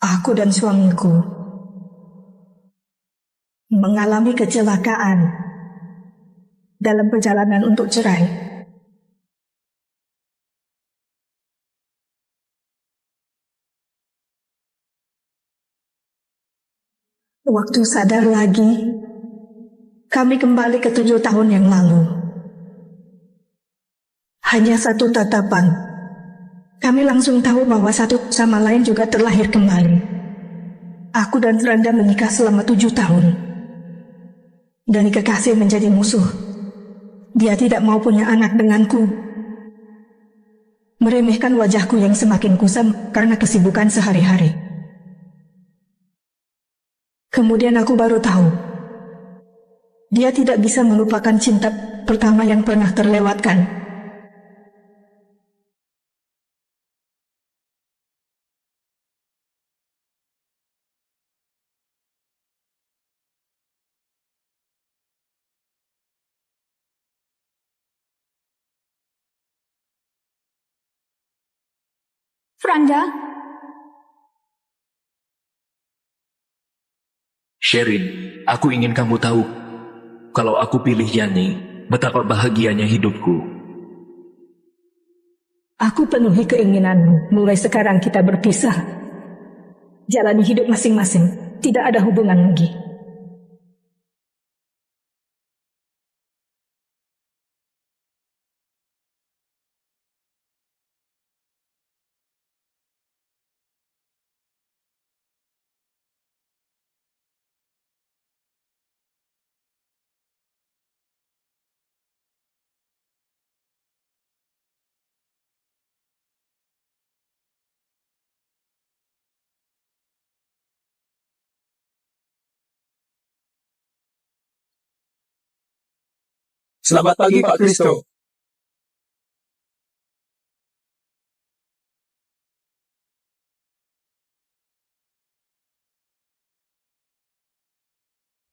Aku dan suamiku mengalami kecelakaan dalam perjalanan untuk cerai. Waktu sadar lagi, kami kembali ke 7 tahun yang lalu. Hanya satu tatapan, kami langsung tahu bahwa satu sama lain juga terlahir kembali. Aku dan Franda menikah selama 7 tahun. Dari kekasih menjadi musuh. Dia tidak mau punya anak denganku. Meremehkan wajahku yang semakin kusam karena kesibukan sehari-hari. Kemudian aku baru tahu, dia tidak bisa melupakan cinta pertama yang pernah terlewatkan. Franda, Sherin, aku ingin kamu tahu, kalau aku pilih Yani, betapa bahagianya hidupku. Aku penuhi keinginanmu. Mulai sekarang kita berpisah. Jalani hidup masing-masing. Tidak ada hubungan lagi. Selamat pagi, Pak Kristo.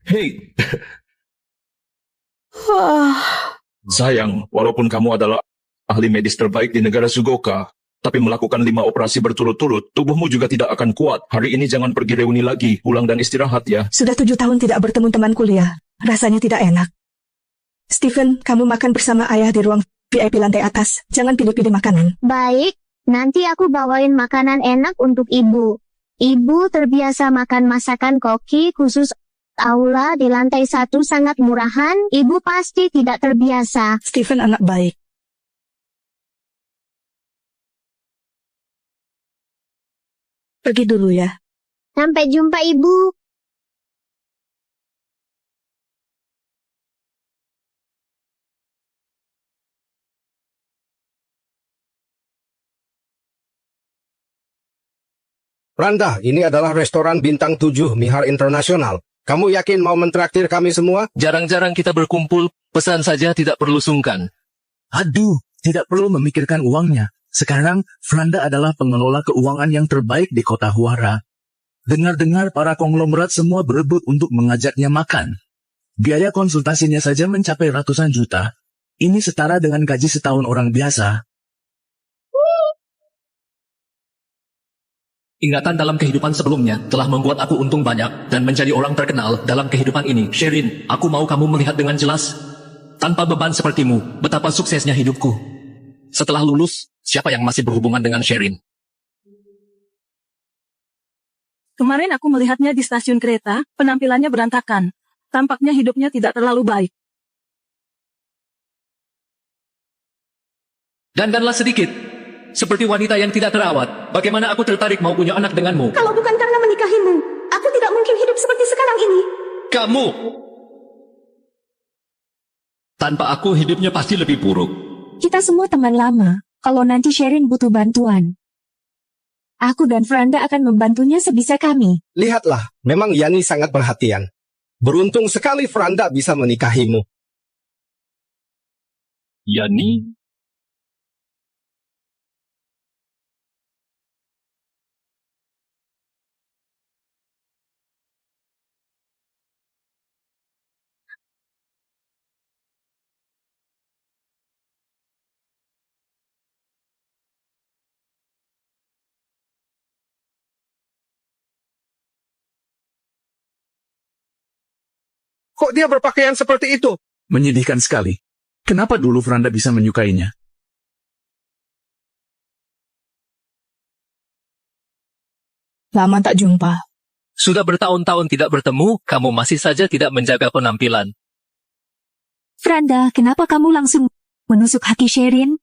Hei, sayang, walaupun kamu adalah ahli medis terbaik di negara Sugoka, tapi melakukan 5 operasi berturut-turut, tubuhmu juga tidak akan kuat. Hari ini jangan pergi reuni lagi, pulang dan istirahat ya. Sudah 7 tahun tidak bertemu teman kuliah. Rasanya tidak enak. Stephen, kamu makan bersama ayah di ruang VIP lantai atas. Jangan pilih-pilih makanan. baik, nanti aku bawain makanan enak untuk ibu. Ibu terbiasa makan masakan koki khusus aula di lantai 1 sangat murahan, ibu pasti tidak terbiasa. Stephen anak baik. Pergi dulu ya. Sampai jumpa ibu. Randa, ini adalah restoran bintang 7 Mihar Internasional. Kamu yakin mau mentraktir kami semua? Jarang-jarang kita berkumpul, pesan saja tidak perlu sungkan. Aduh, tidak perlu memikirkan uangnya. Sekarang, Franda adalah pengelola keuangan yang terbaik di kota Huara. Dengar-dengar para konglomerat semua berebut untuk mengajaknya makan. Biaya konsultasinya saja mencapai ratusan juta. Ini setara dengan gaji setahun orang biasa. Ingatan dalam kehidupan sebelumnya telah membuat aku untung banyak dan menjadi orang terkenal dalam kehidupan ini. Sherin, aku mau kamu melihat dengan jelas, tanpa beban sepertimu, betapa suksesnya hidupku. Setelah lulus, siapa yang masih berhubungan dengan Sherin? Kemarin aku melihatnya di stasiun kereta, penampilannya berantakan. Tampaknya hidupnya tidak terlalu baik. Dandanlah sedikit. Seperti wanita yang tidak terawat. Bagaimana aku tertarik mau punya anak denganmu? Kalau bukan karena menikahimu, aku tidak mungkin hidup seperti sekarang ini. Kamu! Tanpa aku hidupnya pasti lebih buruk. Kita semua teman lama. Kalau nanti Sherin butuh bantuan, aku dan Franda akan membantunya sebisa kami. Lihatlah, memang Yani sangat perhatian. Beruntung sekali Franda bisa menikahimu. Yani, Kok dia berpakaian seperti itu? Menyedihkan sekali. Kenapa dulu Franda bisa menyukainya? Lama tak jumpa. Sudah bertahun-tahun tidak bertemu, kamu masih saja tidak menjaga penampilan. Franda, kenapa kamu langsung menusuk hati Sherin?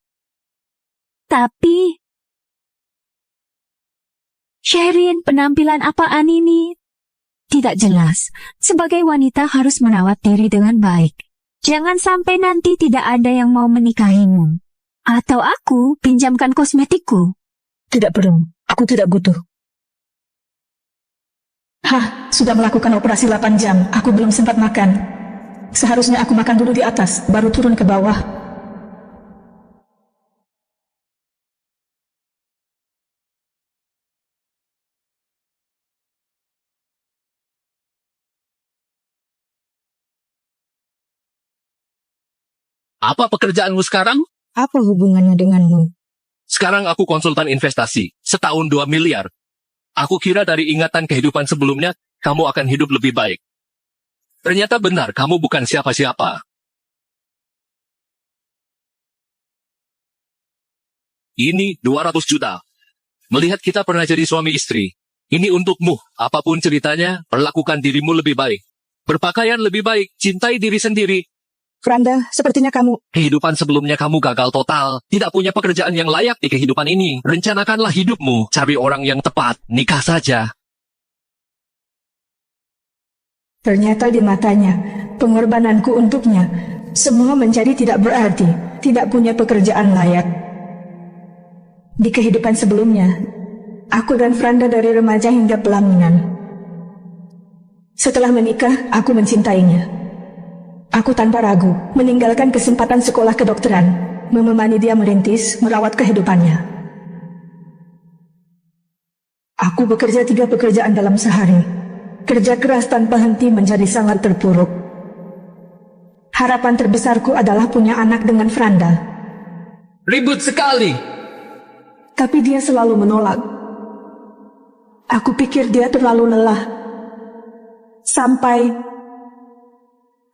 Tapi... Sherin, penampilan apaan ini? Tidak jelas. Sebagai wanita harus merawat diri dengan baik. Jangan sampai nanti tidak ada yang mau menikahimu. Atau aku pinjamkan kosmetikku. Tidak perlu. Aku tidak butuh. Hah, sudah melakukan operasi 8 jam. Aku belum sempat makan. Seharusnya aku makan dulu di atas, baru turun ke bawah. Apa pekerjaanmu sekarang? Apa hubungannya denganmu? Sekarang aku konsultan investasi. Setahun 2 miliar. Aku kira dari ingatan kehidupan sebelumnya, kamu akan hidup lebih baik. Ternyata benar, kamu bukan siapa-siapa. Ini 200 juta. Melihat kita pernah jadi suami istri. Ini untukmu. Apapun ceritanya, perlakukan dirimu lebih baik. Berpakaian lebih baik, cintai diri sendiri. Franda, sepertinya kamu... Kehidupan sebelumnya kamu gagal total. Tidak punya pekerjaan yang layak di kehidupan ini. Rencanakanlah hidupmu. Cari orang yang tepat. Nikah saja. Ternyata di matanya, pengorbananku untuknya, semua menjadi tidak berarti, tidak punya pekerjaan layak. Di kehidupan sebelumnya, aku dan Franda dari remaja hingga pelaminan. Setelah menikah, aku mencintainya. Aku tanpa ragu meninggalkan kesempatan sekolah kedokteran, menemani dia merintis, merawat kehidupannya. Aku bekerja 3 pekerjaan dalam sehari. Kerja keras tanpa henti menjadi sangat terpuruk. Harapan terbesarku adalah punya anak dengan Franda. Ribut sekali. Tapi dia selalu menolak. Aku pikir dia terlalu lelah. Sampai...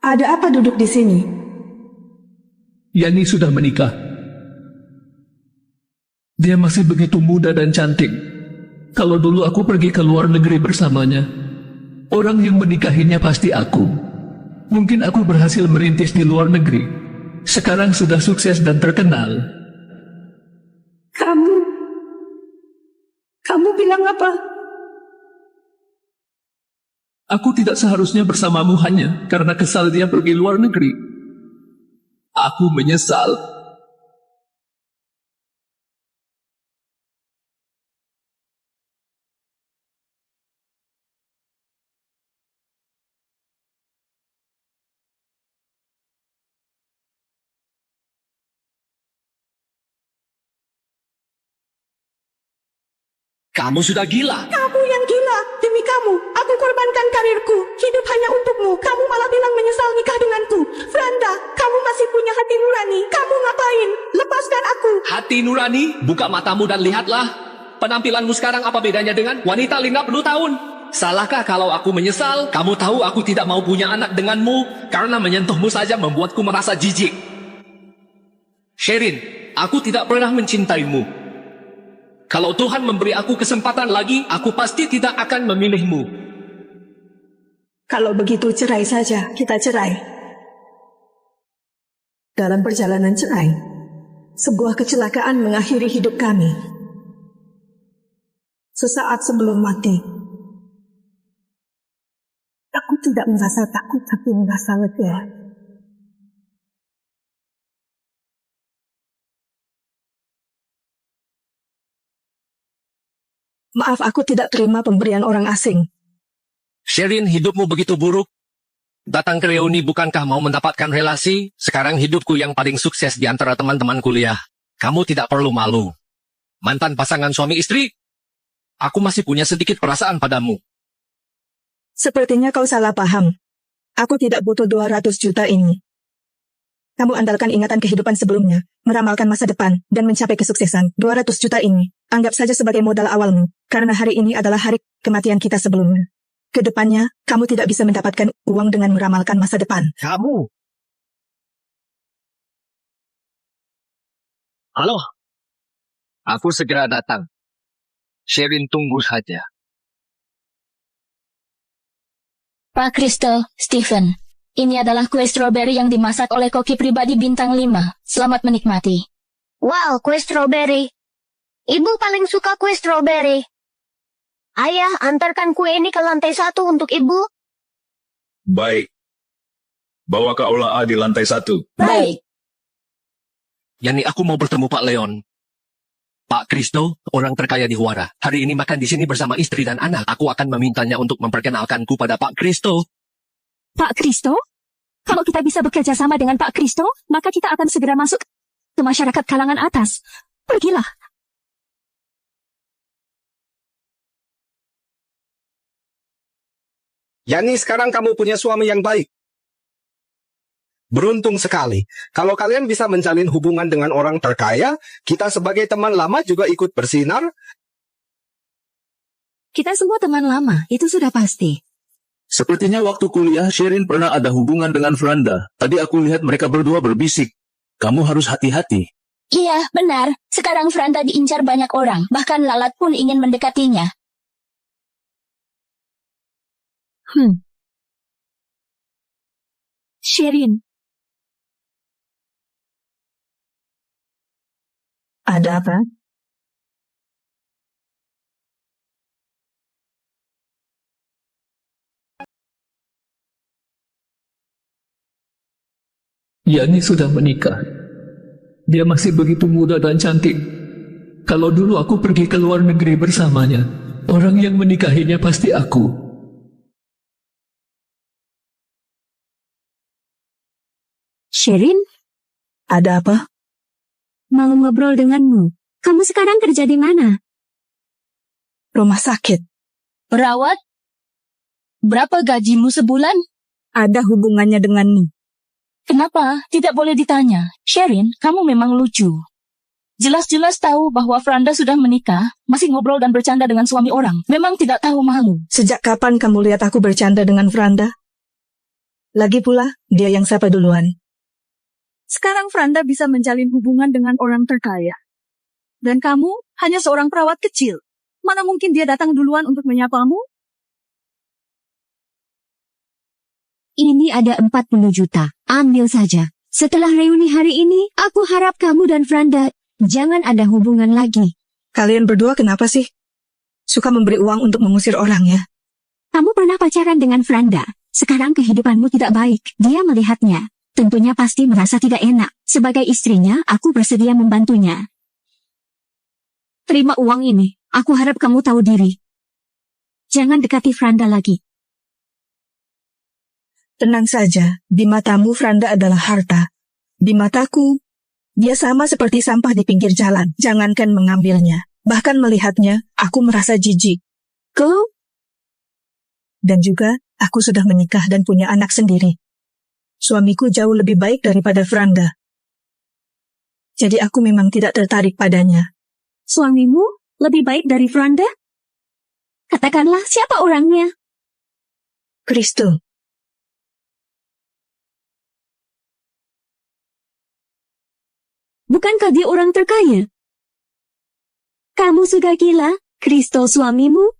Ada apa duduk di sini? Yani sudah menikah. Dia masih begitu muda dan cantik. Kalau dulu aku pergi ke luar negeri bersamanya, orang yang menikahinya pasti aku. Mungkin aku berhasil merintis di luar negeri. Sekarang sudah sukses dan terkenal. Kamu bilang apa? Aku tidak seharusnya bersamamu hanya karena kesal dia pergi luar negeri. Aku menyesal. Kamu sudah gila. Kamu yang gila. Demi kamu, aku korbankan karirku. Hidup hanya untukmu. Kamu malah bilang menyesal nikah denganku. Franda, kamu masih punya hati nurani. Kamu ngapain? Lepaskan aku. Hati nurani, buka matamu dan lihatlah. Penampilanmu sekarang apa bedanya dengan wanita 50 tahun? Salahkah kalau aku menyesal? Kamu tahu aku tidak mau punya anak denganmu karena menyentuhmu saja membuatku merasa jijik. Sherin, aku tidak pernah mencintaimu. Kalau Tuhan memberi aku kesempatan lagi, aku pasti tidak akan memilihmu. Kalau begitu cerai saja, kita cerai. Dalam perjalanan cerai, sebuah kecelakaan mengakhiri hidup kami. Sesaat sebelum mati, aku tidak merasa takut, tapi merasa lega. Maaf, aku tidak terima pemberian orang asing. Sherin, hidupmu begitu buruk. Datang ke reuni bukankah mau mendapatkan relasi? Sekarang hidupku yang paling sukses di antara teman-teman kuliah. Kamu tidak perlu malu. Mantan pasangan suami istri? Aku masih punya sedikit perasaan padamu. Sepertinya kau salah paham. Aku tidak butuh 200 juta ini. Kamu andalkan ingatan kehidupan sebelumnya, meramalkan masa depan, dan mencapai kesuksesan. 200 juta ini, anggap saja sebagai modal awalmu, karena hari ini adalah hari kematian kita sebelumnya. Kedepannya, kamu tidak bisa mendapatkan uang dengan meramalkan masa depan. Kamu. Halo. Aku segera datang. Sherin tunggu saja. Pak Kristo, Stephen. Ini adalah kue stroberi yang dimasak oleh koki pribadi bintang 5. Selamat menikmati. Wow, kue stroberi. Ibu paling suka kue stroberi. Ayah, antarkan kue ini ke lantai 1 untuk ibu. Baik. Bawa ke aula A di lantai 1. Baik. Yani aku mau bertemu Pak Leon. Pak Kristo, orang terkaya di Huara. Hari ini makan di sini bersama istri dan anak. Aku akan memintanya untuk memperkenalkanku pada Pak Kristo. Pak Kristo? Kalau kita bisa bekerja sama dengan Pak Kristo, maka kita akan segera masuk ke masyarakat kalangan atas. Pergilah. Yani sekarang kamu punya suami yang baik. Beruntung sekali. Kalau kalian bisa menjalin hubungan dengan orang terkaya, kita sebagai teman lama juga ikut bersinar. Kita semua teman lama, itu sudah pasti. Sepertinya waktu kuliah, Sherin pernah ada hubungan dengan Franda. Tadi aku lihat mereka berdua berbisik. Kamu harus hati-hati. Iya, benar. Sekarang Franda diincar banyak orang. Bahkan Lalat pun ingin mendekatinya. Sherin, Ada apa? Yani sudah menikah. Dia masih begitu muda dan cantik. Kalau dulu aku pergi ke luar negeri bersamanya, orang yang menikahinya pasti aku. Sherin, Ada apa? mau ngobrol denganmu. Kamu sekarang kerja di mana? Rumah sakit. Perawat? Berapa gajimu sebulan? Ada hubungannya denganmu. Kenapa? Tidak boleh ditanya. Sherin, kamu memang lucu. Jelas-jelas tahu bahwa Franda sudah menikah, masih ngobrol dan bercanda dengan suami orang. Memang tidak tahu malu. Sejak kapan kamu lihat aku bercanda dengan Franda? Lagi pula, dia yang sapa duluan. Sekarang Franda bisa menjalin hubungan dengan orang terkaya. Dan kamu hanya seorang perawat kecil. Mana mungkin dia datang duluan untuk menyapamu? Ini ada 40 juta. Ambil saja. Setelah reuni hari ini, aku harap kamu dan Franda jangan ada hubungan lagi. Kalian berdua kenapa sih? Suka memberi uang untuk mengusir orang ya? Kamu pernah pacaran dengan Franda. Sekarang kehidupanmu tidak baik. Dia melihatnya. Tentunya pasti merasa tidak enak. Sebagai istrinya, aku bersedia membantunya. Terima uang ini. Aku harap kamu tahu diri. Jangan dekati Franda lagi. Tenang saja, di matamu Franda adalah harta. Di mataku, dia sama seperti sampah di pinggir jalan. Jangankan mengambilnya. Bahkan melihatnya, aku merasa jijik. Kau? Dan juga, aku sudah menikah dan punya anak sendiri. Suamiku jauh lebih baik daripada Franda. Jadi aku memang tidak tertarik padanya. Suamimu lebih baik dari Franda? Katakanlah siapa orangnya? Kristo. Bukankah dia orang terkaya? Kamu sudah gila, Kristo suamimu?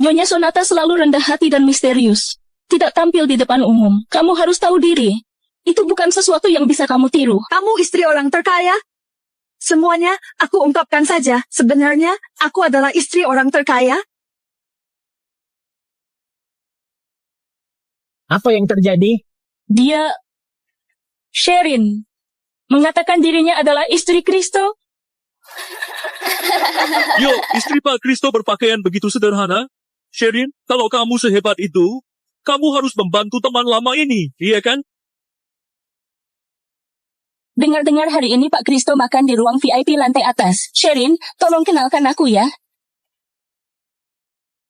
Nyonya Sonata selalu rendah hati dan misterius. Tidak tampil di depan umum. Kamu harus tahu diri. Itu bukan sesuatu yang bisa kamu tiru. Kamu istri orang terkaya? Semuanya aku ungkapkan saja. Sebenarnya aku adalah istri orang terkaya. Apa yang terjadi? Dia, Sherin, mengatakan dirinya adalah istri Kristo. Yo, istri Pak Kristo berpakaian begitu sederhana. Sherin, kalau kamu sehebat itu, kamu harus membantu teman lama ini, iya kan? Dengar-dengar hari ini Pak Kristo makan di ruang VIP lantai atas. Sherin, tolong kenalkan aku ya.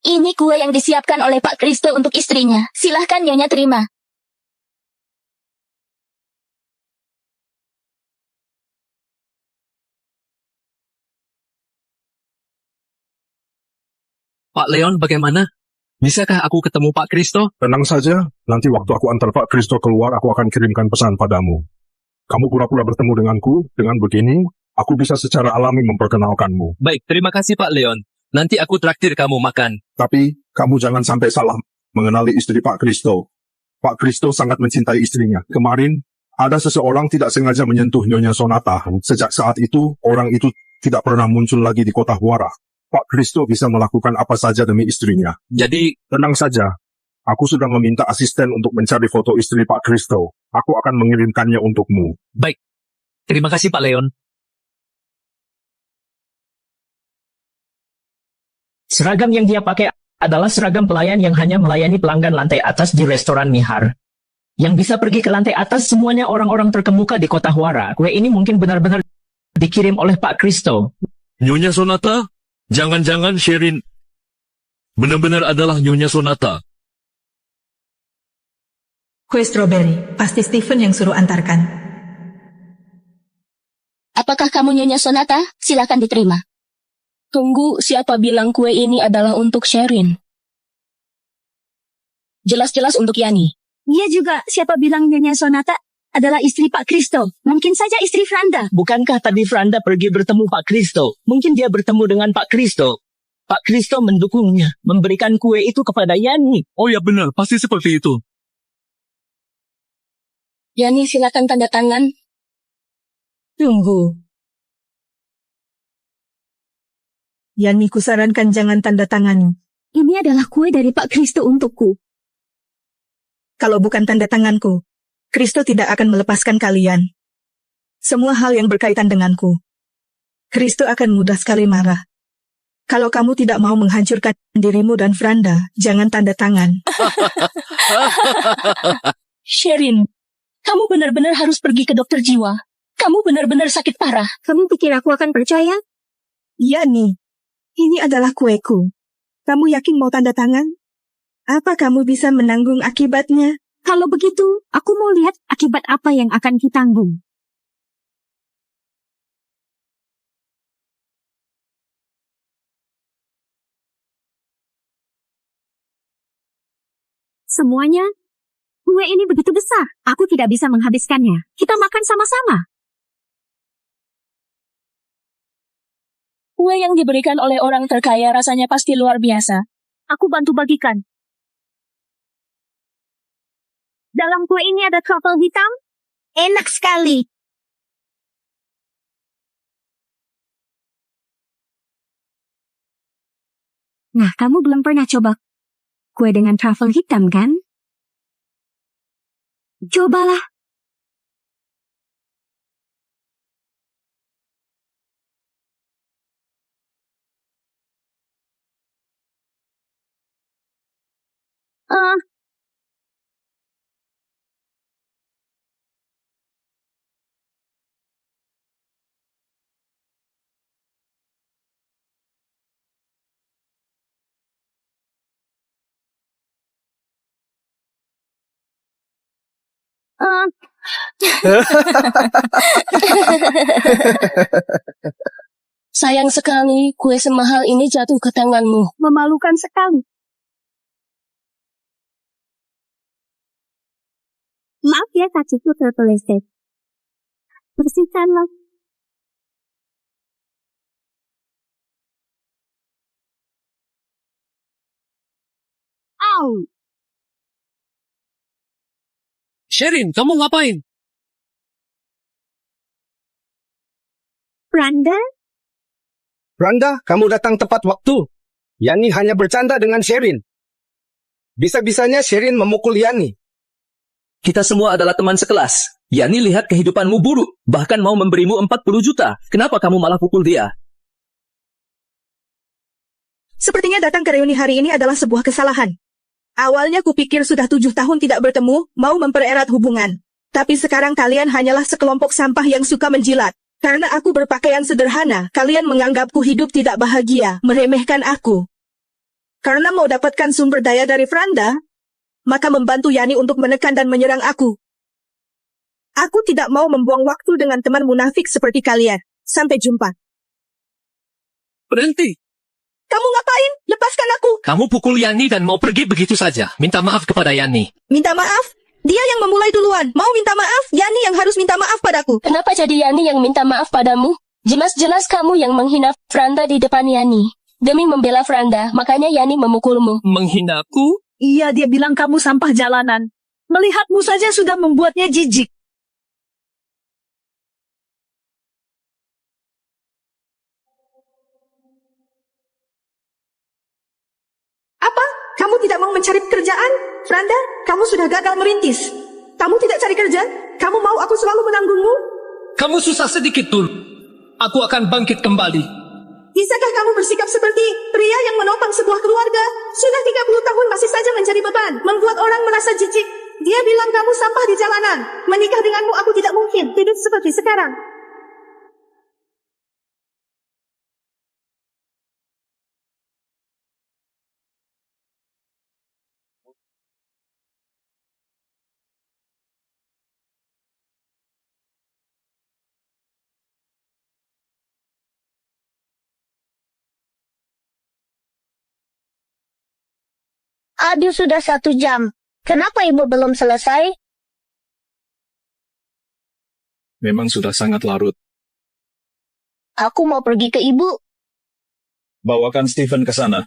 Ini kue yang disiapkan oleh Pak Kristo untuk istrinya. Silahkan Nyonya terima. Pak Leon bagaimana? Bisakah aku ketemu Pak Kristo? Tenang saja, nanti waktu aku antar Pak Kristo keluar, aku akan kirimkan pesan padamu. Kamu pura-pura bertemu denganku, dengan begini, aku bisa secara alami memperkenalkanmu. Baik, terima kasih Pak Leon. Nanti aku traktir kamu makan. Tapi, kamu jangan sampai salah mengenali istri Pak Kristo. Pak Kristo sangat mencintai istrinya. Kemarin, ada seseorang tidak sengaja menyentuh Nyonya Sonata. Sejak saat itu, orang itu tidak pernah muncul lagi di kota Huara. Pak Kristo bisa melakukan apa saja demi istrinya. Jadi, tenang saja. Aku sudah meminta asisten untuk mencari foto istri Pak Kristo. Aku akan mengirimkannya untukmu. Baik. Terima kasih Pak Leon. Seragam yang dia pakai adalah seragam pelayan yang hanya melayani pelanggan lantai atas di restoran Mihar. Yang bisa pergi ke lantai atas semuanya orang-orang terkemuka di kota Huara. Kue ini mungkin benar-benar dikirim oleh Pak Kristo. Nyonya Sonata? Jangan-jangan Sherin benar-benar adalah Nyonya Sonata. Kue stroberi, pasti Stephen yang suruh antarkan. Apakah kamu Nyonya Sonata? Silakan diterima. Tunggu, siapa bilang kue ini adalah untuk Sherin? Jelas-jelas untuk Yani. Iya juga, siapa bilang Nyonya Sonata adalah istri Pak Kristo? Mungkin saja istri Franda. Bukankah tadi Franda pergi bertemu Pak Kristo? Mungkin dia bertemu dengan Pak Kristo. Pak Kristo mendukungnya, memberikan kue itu kepada Yani. Oh ya benar, pasti seperti itu. Yani, silakan tanda tangan. Tunggu. Yani, kusarankan jangan tanda tangan. Ini adalah kue dari Pak Kristo untukku. Kalau bukan tanda tanganku, Kristo tidak akan melepaskan kalian. Semua hal yang berkaitan denganku, Kristo akan mudah sekali marah. Kalau kamu tidak mau menghancurkan dirimu dan Franda, jangan tanda tangan. Sherin, kamu benar-benar harus pergi ke dokter jiwa. Kamu benar-benar sakit parah. Kamu pikir aku akan percaya? Iya nih, ini adalah kueku. Kamu yakin mau tanda tangan? Apa kamu bisa menanggung akibatnya? Kalau begitu, aku mau lihat akibat apa yang akan ditanggung. Semuanya, kue ini begitu besar. Aku tidak bisa menghabiskannya. Kita makan sama-sama. Kue yang diberikan oleh orang terkaya rasanya pasti luar biasa. Aku bantu bagikan. Dalam kue ini ada truffle hitam. Enak sekali. Nah, kamu belum pernah coba kue dengan truffle hitam, kan? Cobalah. Sayang sekali, kue semahal ini jatuh ke tanganmu. Memalukan sekali. Maaf ya, kakiku terpeleset. Bersihkanlah. Au! Sherin, kamu ngapain? Franda? Franda, kamu datang tepat waktu. Yani hanya bercanda dengan Sherin. Bisa-bisanya Sherin memukul Yani. Kita semua adalah teman sekelas. Yani lihat kehidupanmu buruk, bahkan mau memberimu 40 juta. Kenapa kamu malah pukul dia? Sepertinya datang ke reuni hari ini adalah sebuah kesalahan. Awalnya kupikir sudah 7 tahun tidak bertemu, mau mempererat hubungan. Tapi sekarang kalian hanyalah sekelompok sampah yang suka menjilat. Karena aku berpakaian sederhana, kalian menganggapku hidup tidak bahagia, meremehkan aku. Karena mau dapatkan sumber daya dari Franda, maka membantu Yani untuk menekan dan menyerang aku. Aku tidak mau membuang waktu dengan teman munafik seperti kalian. Sampai jumpa. Berhenti. Kamu ngapain? Lepaskan aku. Kamu pukul Yani dan mau pergi begitu saja. Minta maaf kepada Yani. Minta maaf? Dia yang memulai duluan. Mau minta maaf? Yani yang harus minta maaf padaku. Kenapa jadi Yani yang minta maaf padamu? Jelas-jelas kamu yang menghina Franda di depan Yani. Demi membela Franda, makanya Yani memukulmu. Menghinaku? Iya, dia bilang kamu sampah jalanan. Melihatmu saja sudah membuatnya jijik. Apa? Kamu tidak mau mencari pekerjaan? Franda, kamu sudah gagal merintis. Kamu tidak cari kerja? Kamu mau aku selalu menanggungmu? Kamu susah sedikit, Tul. Aku akan bangkit kembali. Bisakah kamu bersikap seperti pria yang menopang sebuah keluarga? Sudah 30 tahun masih saja menjadi beban, membuat orang merasa jijik. Dia bilang kamu sampah di jalanan. Menikah denganmu aku tidak mungkin hidup seperti sekarang. Aduh, sudah 1 jam. Kenapa ibu belum selesai? Memang sudah sangat larut. Aku mau pergi ke ibu. Bawakan Stephen ke sana.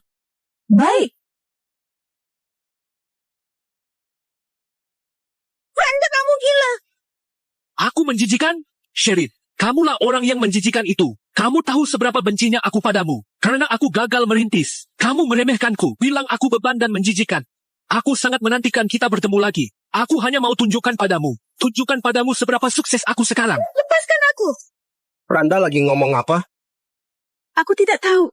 Baik. Franda, kamu gila. Aku menjijikan? Sherin, kamulah orang yang menjijikan itu. Kamu tahu seberapa bencinya aku padamu. Karena aku gagal merintis. Kamu meremehkanku, bilang aku beban dan menjijikan. Aku sangat menantikan kita bertemu lagi. Aku hanya mau tunjukkan padamu. Tunjukkan padamu seberapa sukses aku sekarang. Lepaskan aku. Franda lagi ngomong apa? Aku tidak tahu.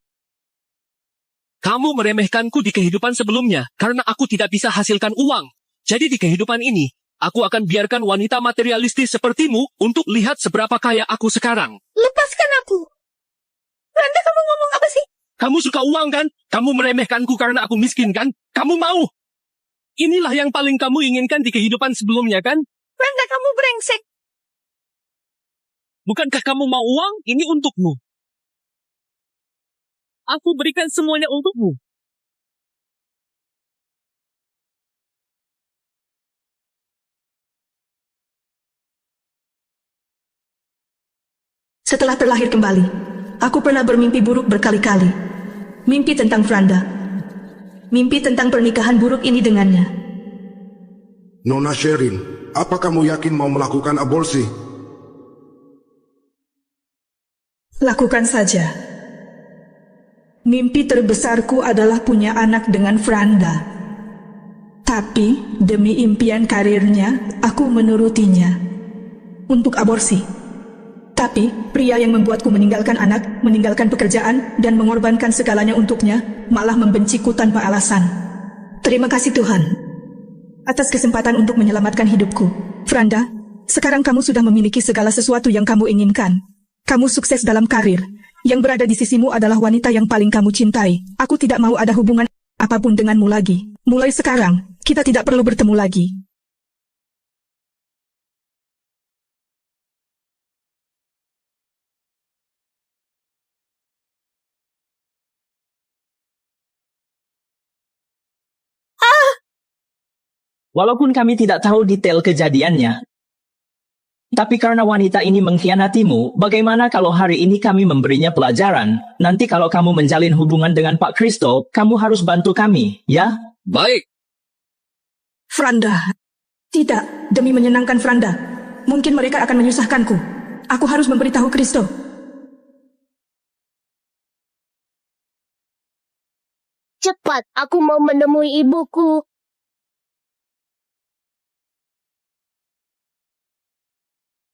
Kamu meremehkanku di kehidupan sebelumnya karena aku tidak bisa hasilkan uang. Jadi di kehidupan ini, aku akan biarkan wanita materialistis sepertimu untuk lihat seberapa kaya aku sekarang. Lepaskan aku. Franda, kamu ngomong apa sih? Kamu suka uang kan? Kamu meremehkanku karena aku miskin kan? Kamu mau? Inilah yang paling kamu inginkan di kehidupan sebelumnya kan? Franda, kamu brengsek. Bukankah kamu mau uang? Ini untukmu. Aku berikan semuanya untukmu. Setelah terlahir kembali, aku pernah bermimpi buruk berkali-kali. Mimpi tentang Franda. Mimpi tentang pernikahan buruk ini dengannya. Nona Sherin, apa kamu yakin mau melakukan aborsi? Lakukan saja. Mimpi terbesarku adalah punya anak dengan Franda. Tapi, demi impian karirnya, aku menurutinya. Untuk aborsi. Tapi, pria yang membuatku meninggalkan anak, meninggalkan pekerjaan, dan mengorbankan segalanya untuknya, malah membenciku tanpa alasan. Terima kasih Tuhan atas kesempatan untuk menyelamatkan hidupku. Franda, sekarang kamu sudah memiliki segala sesuatu yang kamu inginkan. Kamu sukses dalam karir. Yang berada di sisimu adalah wanita yang paling kamu cintai. Aku tidak mau ada hubungan apapun denganmu lagi. Mulai sekarang, kita tidak perlu bertemu lagi. Walaupun kami tidak tahu detail kejadiannya, tapi karena wanita ini mengkhianatimu, bagaimana kalau hari ini kami memberinya pelajaran? Nanti kalau kamu menjalin hubungan dengan Pak Kristo, kamu harus bantu kami, ya? Baik. Franda. Tidak, demi menyenangkan Franda. Mungkin mereka akan menyusahkanku. Aku harus memberitahu Kristo. Cepat, aku mau menemui ibuku.